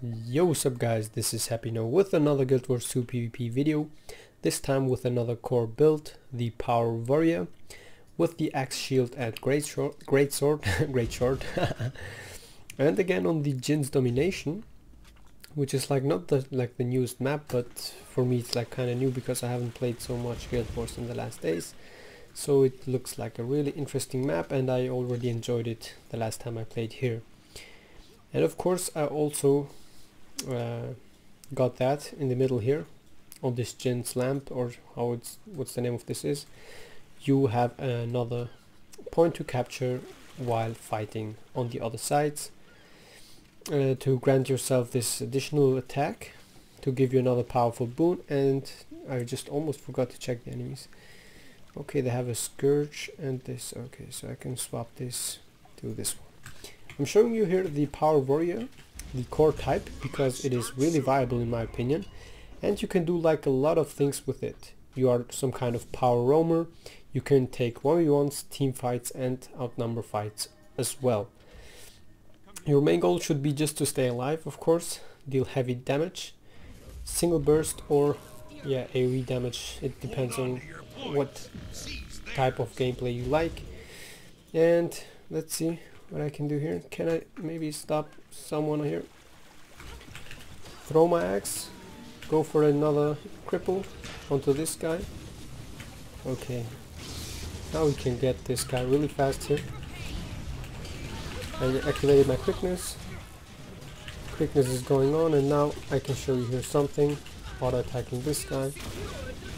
Yo, what's up guys, this is Happy Now with another Guild Wars 2 PvP video, this time with another core build, the Power Warrior, with the Axe Shield and Great Sword, and again on the Jin's Domination, which is like not the newest map, but for me it's like kind of new because I haven't played so much Guild Wars in the last days, so it looks like a really interesting map and I already enjoyed it the last time I played here. And of course I also got that in the middle here on this Jin's lamp, or what's the name of this is. You have another point to capture while fighting on the other sides to grant yourself this additional attack to give you another powerful boon. And I just almost forgot to check the enemies. Okay, they have a Scourge and this. Okay, so I can swap this to this one. I'm showing you here the Power Warrior, the core type, because it is really viable in my opinion, and you can do like a lot of things with it. You are some kind of power roamer, you can take 1v1s, team fights and outnumber fights as well. Your main goal should be just to stay alive, of course, deal heavy damage, single burst or AoE damage, it depends on what type of gameplay you like. And let's see what I can do here. Can I maybe stop someone here? Throw my axe, go for another cripple onto this guy. Okay, now we can get this guy really fast here. I activated my quickness. Quickness is going on, and now I can show you here something. Auto attacking this guy.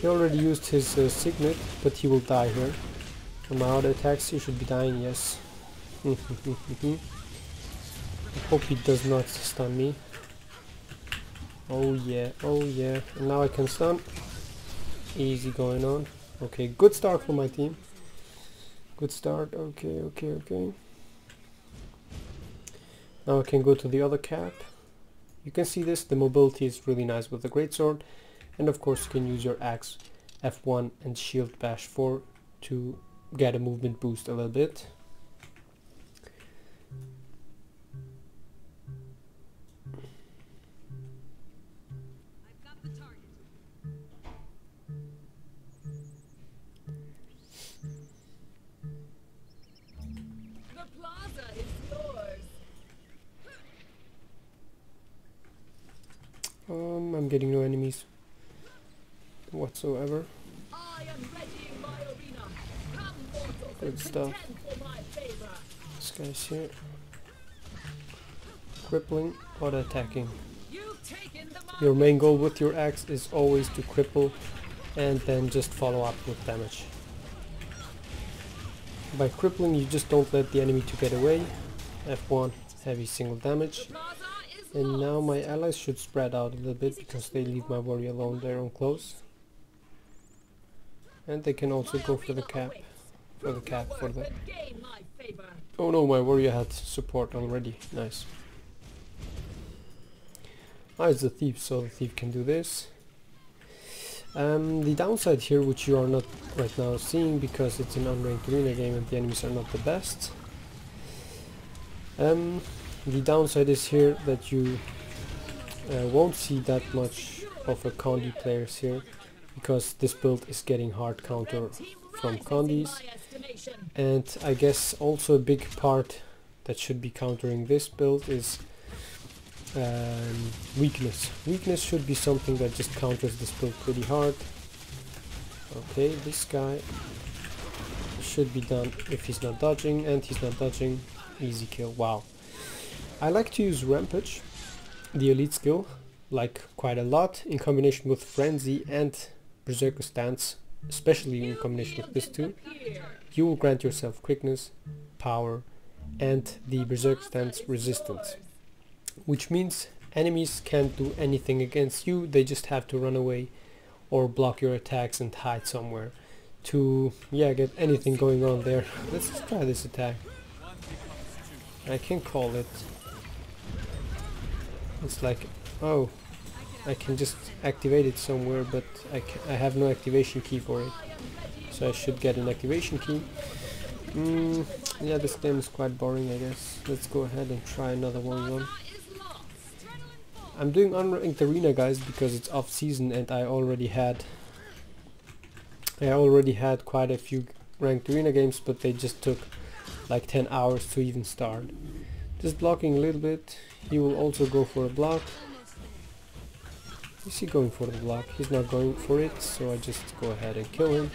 He already used his signet, but he will die here. On my auto attacks he should be dying, yes. I hope he does not stun me. Oh yeah, and now I can stun. Easy going on. Okay, good start for my team. Good start, okay. Now I can go to the other cap. You can see this, the mobility is really nice with the greatsword, and of course you can use your axe F1 and shield bash 4 to get a movement boost a little bit. I'm getting no enemies whatsoever. Good stuff. This guy's here. Crippling, auto attacking. Your main goal with your axe is always to cripple and then just follow up with damage. By crippling you just don't let the enemy to get away. F1, heavy single damage. And now my allies should spread out a little bit because they leave my warrior alone there on close. And they can also go for the cap. Oh no, my warrior had support already. Nice. Ah, it's the thief, so the thief can do this. The downside here, which you are not right now seeing because it's an unranked arena game and the enemies are not the best. The downside is here that you won't see that much of a condi players here, because this build is getting hard counter from condis, and I guess also a big part that should be countering this build is weakness. Weakness should be something that just counters this build pretty hard. Okay, this guy should be done if he's not dodging, and he's not dodging. Easy kill. Wow. I like to use rampage, the elite skill, like quite a lot in combination with frenzy and Berserker Stance, especially in combination with this two. You will grant yourself quickness, power and the Berserker Stance resistance, which means enemies can't do anything against you, they just have to run away or block your attacks and hide somewhere to get anything going on there. Let's just try this attack. I can call it. It's like, oh, I can just activate it somewhere, but I have no activation key for it. So I should get an activation key. Yeah, this game is quite boring, I guess. Let's go ahead and try another 1v1. I'm doing unranked arena, guys, because it's off season and I already had quite a few ranked arena games, but they just took like 10 hours to even start. Just blocking a little bit. He will also go for a block. Is he going for the block? He's not going for it, so I just go ahead and kill him.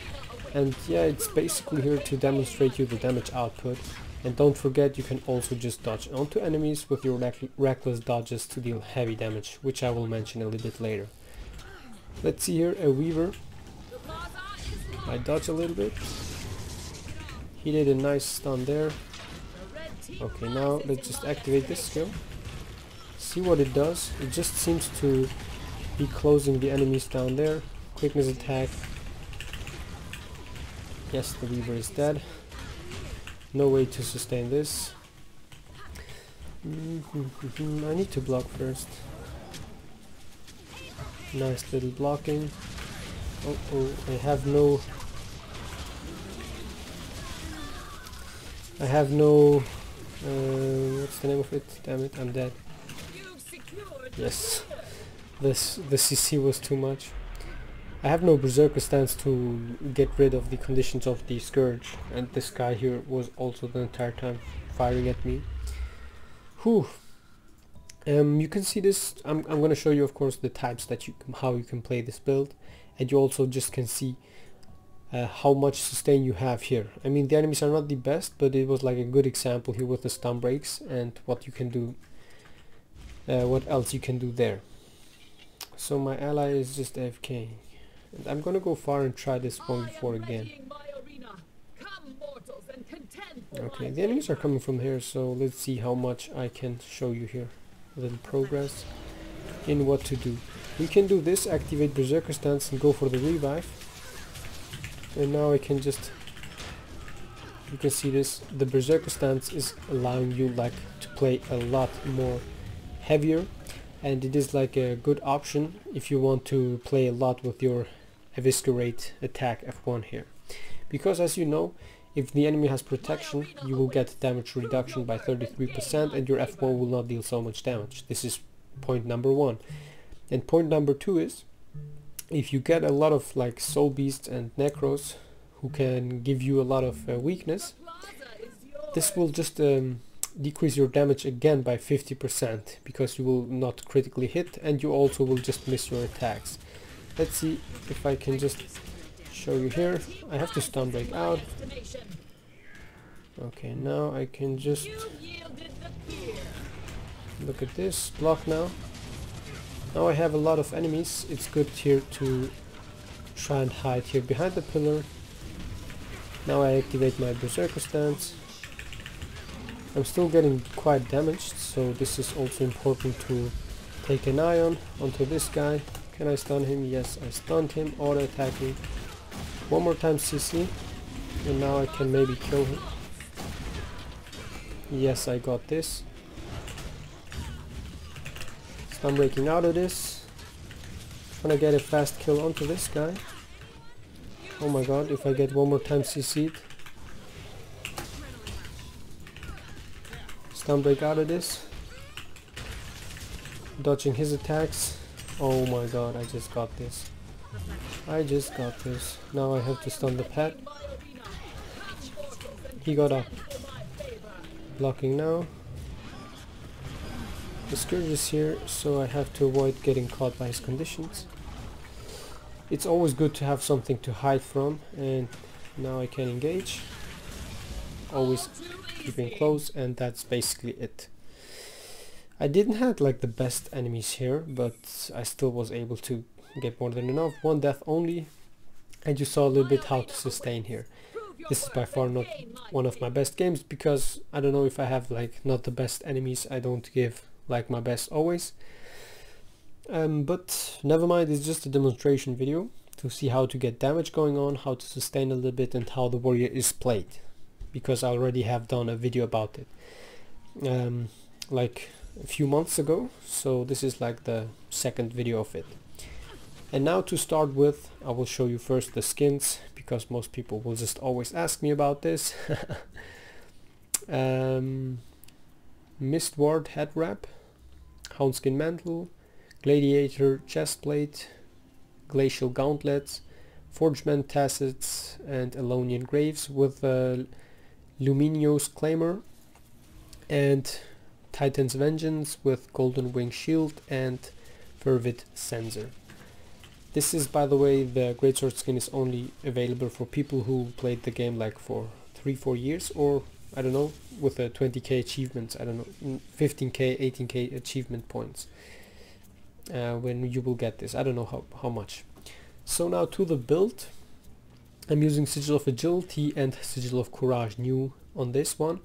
And yeah, it's basically here to demonstrate you the damage output. And don't forget, you can also just dodge onto enemies with your reckless dodges to deal heavy damage, which I will mention a little bit later. Let's see here, a Weaver. I dodge a little bit. He did a nice stun there. Okay, now let's just activate this skill. See what it does. It just seems to be closing the enemies down there. Quickness attack. Yes, the Weaver is dead. No way to sustain this. I need to block first. Nice little blocking. Oh, I have no what's the name of it? Damn it, I'm dead. Yes, the CC was too much. I have no Berserker Stance to get rid of the conditions of the Scourge, and this guy here was also the entire time firing at me. Whew. You can see this. I'm gonna show you, of course, the types that how you can play this build, and you also just can see how much sustain you have here. I mean, the enemies are not the best, but it was like a good example here with the stun breaks and what you can do, what else you can do there. So my ally is just AFK, and I'm gonna go far and try this 1v4 again. Okay, the enemies are coming from here, so let's see how much I can show you here. A little progress in what to do. We can do this, activate Berserker Stance and go for the revive. And now I can just, you can see this, the Berserker Stance is allowing you like to play a lot more heavier, and it is like a good option if you want to play a lot with your Eviscerate attack F1 here, because as you know, if the enemy has protection, you will get damage reduction by 33% and your F1 will not deal so much damage. This is point number 1. And point number 2 is, if you get a lot of like soul beasts and necros who can give you a lot of weakness, this will just decrease your damage again by 50%, because you will not critically hit and you also will just miss your attacks. Let's see if I can just show you here. I have to stun break out. Okay, now I can just look at this block now. Now I have a lot of enemies. It's good here to try and hide here behind the pillar. Now I activate my Berserker Stance. I'm still getting quite damaged, so this is also important to take an eye on onto this guy. Can I stun him? Yes, I stunned him, auto attacking. One more time CC, and now I can maybe kill him. Yes, I got this. Stun breaking out of this. Trying to get a fast kill onto this guy. Oh my god, if I get one more time CC'd. Stun break out of this. Dodging his attacks. Oh my god, I just got this. I just got this. Now I have to stun the pet. He got up. Blocking now. The Scourge is here, so I have to avoid getting caught by his conditions. It's always good to have something to hide from, and now I can engage. Always keeping close, and that's basically it. I didn't have like the best enemies here, but I still was able to get more than enough. One death only, and you saw a little bit how to sustain here. This is by far not one of my best games, because I don't know if I have like not the best enemies. I don't give like my best always, but never mind, it's just a demonstration video to see how to get damage going on, how to sustain a little bit, and how the warrior is played, because I already have done a video about it like a few months ago, so this is like the second video of it. And now to start with, I will show you first the skins, because most people will just always ask me about this. Mist Ward head wrap, Houndskin mantle, gladiator chestplate, glacial gauntlets, forgeman tassets, and Elonian graves with Luminios claymore, and Titan's vengeance with golden wing shield and fervid censer. This is, by the way, the greatsword skin is only available for people who played the game like for 3-4 years, or I don't know, with a 20k achievements, I don't know, 15k 18k achievement points, when you will get this. I don't know how much. So now to the build. I'm using Sigil of Agility and Sigil of Courage new on this one.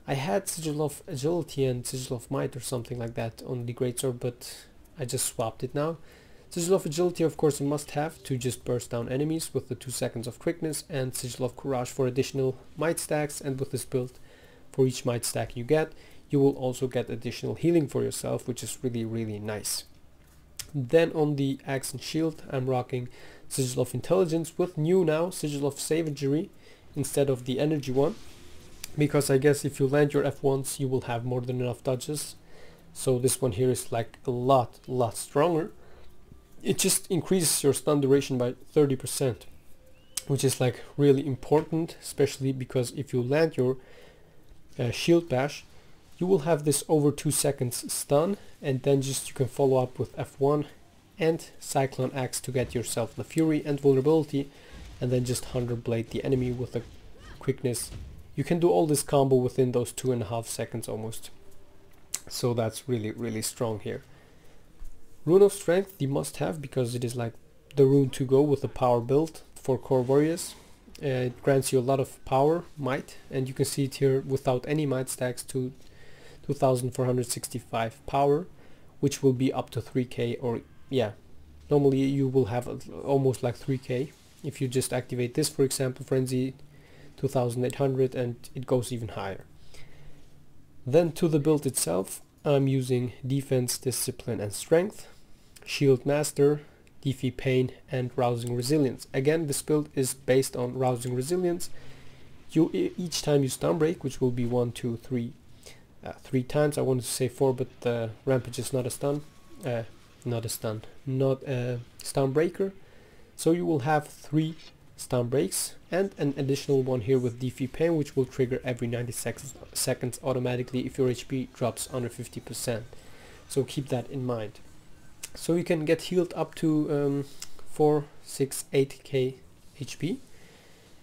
I had Sigil of Agility and Sigil of Might or something like that on the greatsword, but I just swapped it now. Sigil of Agility, of course, a must-have to just burst down enemies with the 2 seconds of quickness, and Sigil of Courage for additional might stacks. And with this build, for each might stack you get, you will also get additional healing for yourself, which is really nice. Then on the axe and shield, I'm rocking Sigil of Intelligence with new now Sigil of Savagery instead of the energy one, because I guess if you land your F1s you will have more than enough dodges. So this one here is like a lot stronger. It just increases your stun duration by 30%, which is like really important, especially because if you land your shield bash, you will have this over 2 seconds stun, and then just you can follow up with F1 and Cyclone Axe to get yourself the Fury and Vulnerability, and then just 100 Blade the enemy with a quickness. You can do all this combo within those 2.5 seconds almost. So that's really strong here. Rune of Strength, the must-have, because it is like the rune to go with the power build for core warriors. It grants you a lot of power, might, and you can see it here without any might stacks to 2465 power, which will be up to 3k, or yeah, normally you will have almost like 3k. If you just activate this, for example, Frenzy 2800, and it goes even higher. Then to the build itself, I'm using Defense, Discipline and Strength, Shield Master, Defy Pain and Rousing Resilience. Again, this build is based on Rousing Resilience. Each time you stun break, which will be 1, 2, 3, 3 times. I wanted to say 4, but the rampage is not a stun, not a stun breaker. So you will have 3 stun breaks and an additional one here with Defy Pain, which will trigger every 90 seconds automatically if your HP drops under 50%. So keep that in mind. So you can get healed up to 4, 6, 8k HP.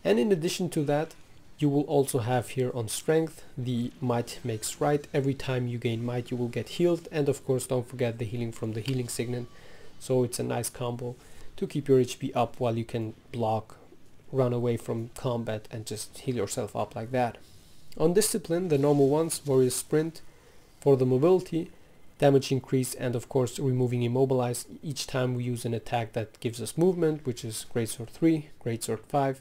And in addition to that, you will also have here on Strength the Might Makes Right. Every time you gain Might you will get healed, and of course don't forget the healing from the Healing Signet. So it's a nice combo to keep your HP up while you can block, run away from combat and just heal yourself up like that. On Discipline, the normal ones, Warrior Sprint for the mobility, damage increase, and of course removing Immobilize each time we use an attack that gives us movement, which is Greatsword 3, Greatsword 5,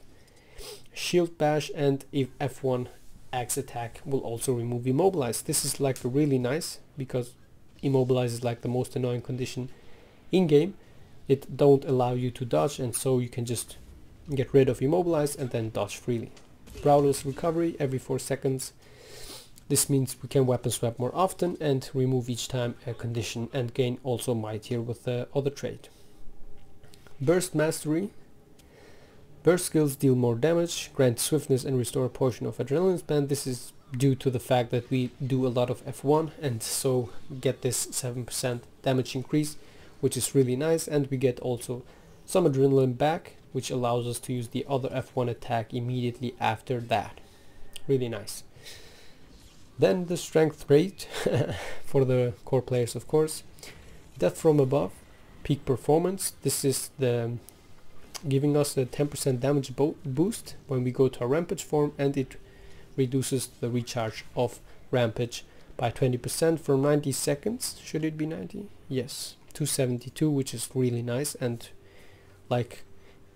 Shield Bash, and if F1 axe attack will also remove Immobilize. This is like really nice because Immobilize is like the most annoying condition in game. It don't allow you to dodge, and so you can just get rid of Immobilize and then dodge freely. Brawler's Recovery every 4 seconds. This means we can weapon swap more often and remove each time a condition, and gain also might here with the other trait. Burst Mastery. Burst skills deal more damage, grant swiftness and restore a portion of adrenaline spend. This is due to the fact that we do a lot of F1 and so get this 7% damage increase, which is really nice, and we get also some adrenaline back, which allows us to use the other F1 attack immediately after that. Really nice. Then the Strength trait for the core players, of course. Death from Above, Peak Performance. This is the giving us a 10% damage boost when we go to our Rampage form, and it reduces the recharge of Rampage by 20% for 90 seconds. Should it be 90? Yes, 272, which is really nice, and like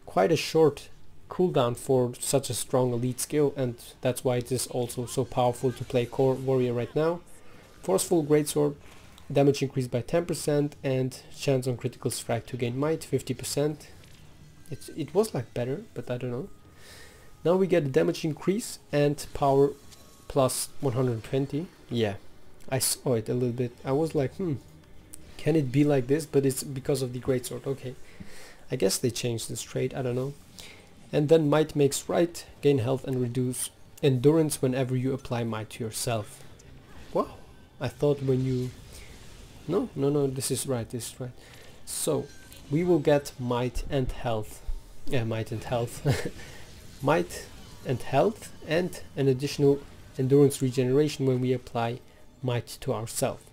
quite a short cooldown for such a strong elite skill, and that's why it is also so powerful to play core warrior right now. Forceful Greatsword, damage increased by 10%, and chance on critical strike to gain might 50%. It was like better, but I don't know. Now we get a damage increase and power plus 120. Yeah, I saw it a little bit. I was like, Can it be like this? But it's because of the greatsword. Okay, I guess they changed this trait, I don't know. And then might makes right, gain health and reduce endurance whenever you apply might to yourself. Wow, I thought when you... No, this is right, So, we will get might and health. Yeah, might and health. Might and health and an additional endurance regeneration when we apply might to ourselves.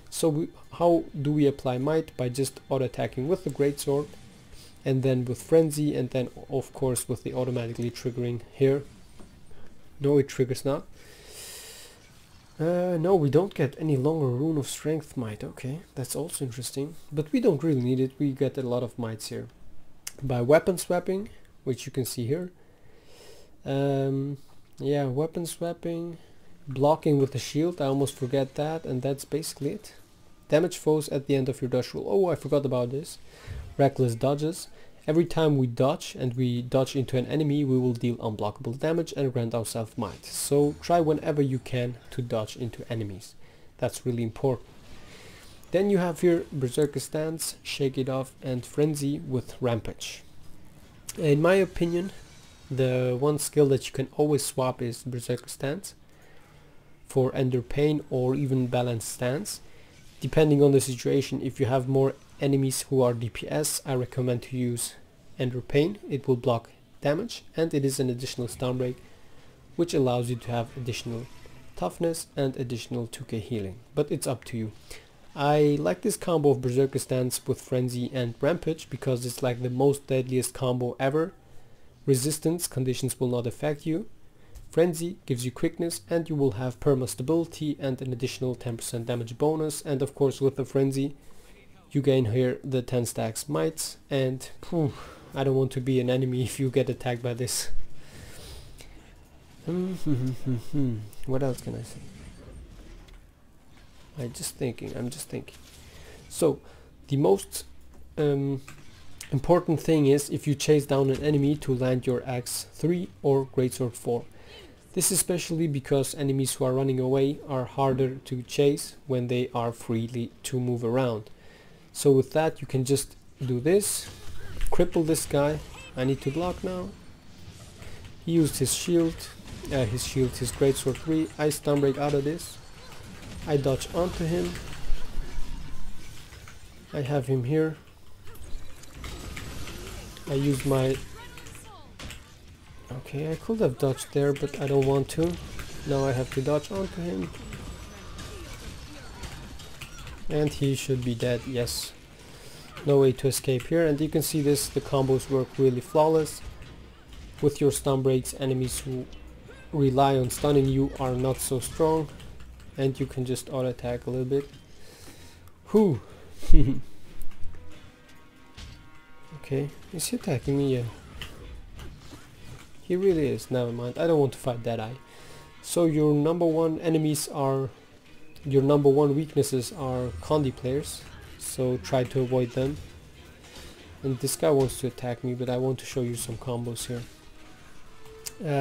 So how do we apply might? By just auto attacking with the greatsword, and then with frenzy, and then of course with the automatically triggering here. No, it triggers not. No, we don't get any longer rune of strength might. Okay, that's also interesting, but we don't really need it. We get a lot of mights here by weapon swapping, which you can see here. Yeah, weapon swapping, blocking with the shield, I almost forget that, and that's basically it. Damage foes at the end of your dodge rule. Oh, I forgot about this. Reckless dodges. Every time we dodge and we dodge into an enemy, we will deal unblockable damage and grant ourselves might. So try whenever you can to dodge into enemies. That's really important. Then you have here Berserker Stance, Shake It Off, and Frenzy with Rampage. In my opinion, the one skill that you can always swap is Berserker Stance for Ender Pain or even Balanced Stance. Depending on the situation, if you have more enemies who are DPS, I recommend to use Ender Pain. It will block damage and it is an additional stun break, which allows you to have additional toughness and additional 2k healing, but it's up to you. I like this combo of Berserker Stance with Frenzy and Rampage because it's like the most deadliest combo ever. Resistance conditions will not affect you. Frenzy gives you quickness and you will have perma stability and an additional 10% damage bonus, and of course with the Frenzy you gain here the 10 stacks mights, and I don't want to be an enemy if you get attacked by this. What else can I say? I'm just thinking. So the most important thing is if you chase down an enemy to land your axe 3 or greatsword 4. This is especially because enemies who are running away are harder to chase when they are freely to move around. So with that you can just do this, cripple this guy. I need to block now. He used his shield, his greatsword 3. I stun break out of this. I dodge onto him. I have him here. I use my... Okay, I could have dodged there, but I don't want to. Now I have to dodge onto him. And he should be dead, yes. No way to escape here, and you can see this, the combos work really flawless. With your stun breaks, enemies who rely on stunning you are not so strong, and you can just auto attack a little bit. Whew. Okay, is he attacking me? Yeah. He really is, never mind, I don't want to fight that eye. So your number one enemies are, your number one weaknesses are condi players, so try to avoid them. And this guy wants to attack me, but I want to show you some combos here.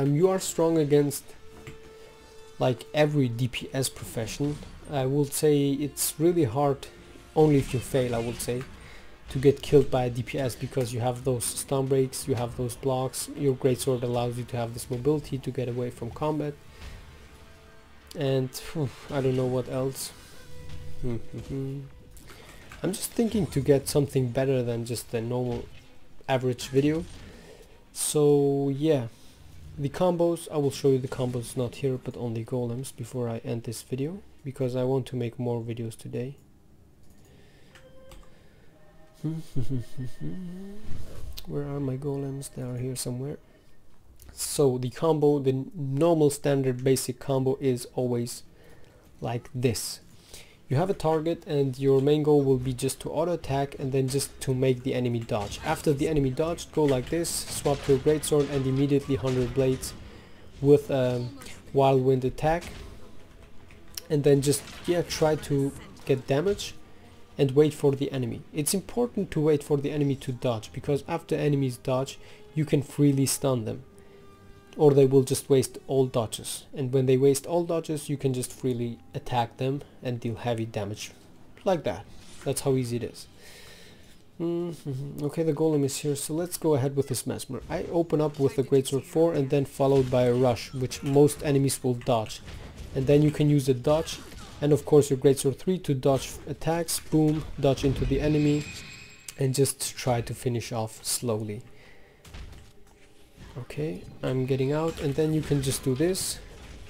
You are strong against like every DPS profession. I would say it's really hard, only if you fail I would say, to get killed by a DPS, because you have those stun breaks, you have those blocks, your greatsword allows you to have this mobility to get away from combat, and I don't know what else. I'm just thinking to get something better than just a normal average video. So yeah, the combos, I will show you the combos not here but only golems before I end this video, because I want to make more videos today. Where are my golems? They are here somewhere. So the combo, the normal standard basic combo is always like this. You have a target and your main goal will be just to auto attack and then just to make the enemy dodge. After the enemy dodged, go like this, swap to a greatsword and immediately 100 blades with a wild wind attack, and then just try to get damage and wait for the enemy. It's important to wait for the enemy to dodge, because after enemies dodge you can freely stun them, or they will just waste all dodges, and when they waste all dodges you can just freely attack them and deal heavy damage like that. That's how easy it is. Okay, the golem is here, so let's go ahead with this mesmer. I open up with the greatsword 4 and then followed by a rush, which most enemies will dodge. And then you can use the dodge and of course your greatsword 3 to dodge attacks, boom, dodge into the enemy, and just try to finish off slowly. Okay, I'm getting out, and then you can just do this.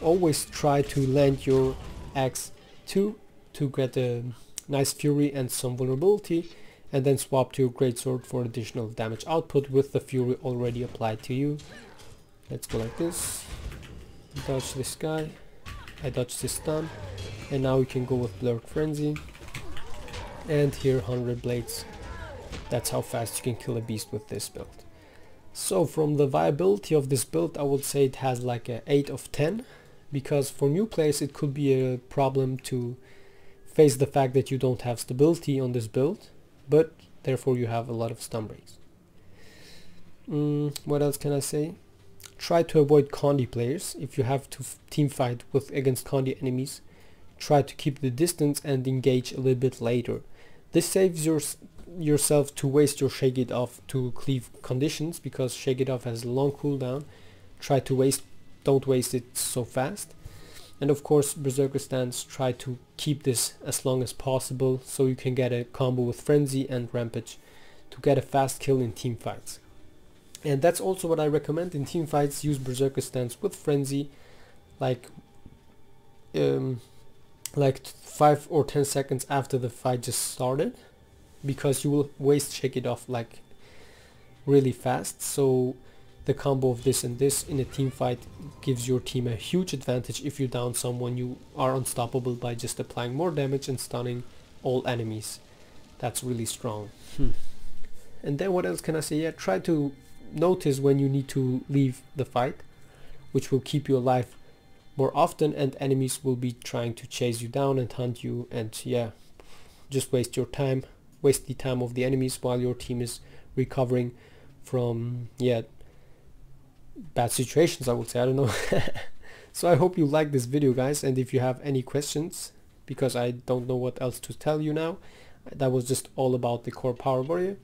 Always try to land your axe 2 to get a nice fury and some vulnerability, and then swap to your greatsword for additional damage output with the fury already applied to you. Let's go like this. Dodge this guy. I dodged this stun, and now we can go with Blurred Frenzy. And here 100 blades. That's how fast you can kill a beast with this build. So from the viability of this build, I would say it has like a 8 of 10, because for new players it could be a problem to face the fact that you don't have stability on this build, but therefore you have a lot of stun breaks. What else can I say? Try to avoid condi players. If you have to team fight with against condi enemies, try to keep the distance and engage a little bit later. This saves yourself to waste your Shake It Off to cleave conditions, because Shake It Off has a long cooldown. Don't waste it so fast. And of course, Berserker Stance, try to keep this as long as possible so you can get a combo with Frenzy and Rampage to get a fast kill in team fights. And that's also what I recommend in team fights. Use Berserker Stance with Frenzy like 5 or 10 seconds after the fight just started, because you will waste Shake It Off like really fast. So the combo of this and this in a team fight gives your team a huge advantage. If you down someone, you are unstoppable by just applying more damage and stunning all enemies. That's really strong. And then what else can I say? Yeah, try to notice when you need to leave the fight, which will keep you alive more often, and enemies will be trying to chase you down and hunt you, and yeah, just waste your time, waste the time of the enemies while your team is recovering from bad situations, I would say. I don't know. So I hope you like this video, guys, and if you have any questions, because I don't know what else to tell you now, that was just all about the core power warrior.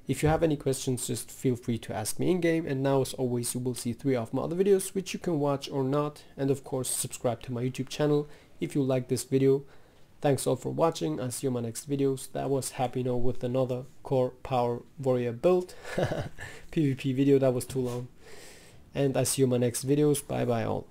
If you have any questions, just feel free to ask me in game, and now as always you will see 3 of my other videos which you can watch or not, and of course subscribe to my YouTube channel if you like this video. Thanks all for watching. I'll see you in my next videos. That was Happy Now with another core power warrior build. PvP video, that was too long. And I see you in my next videos. Bye bye all.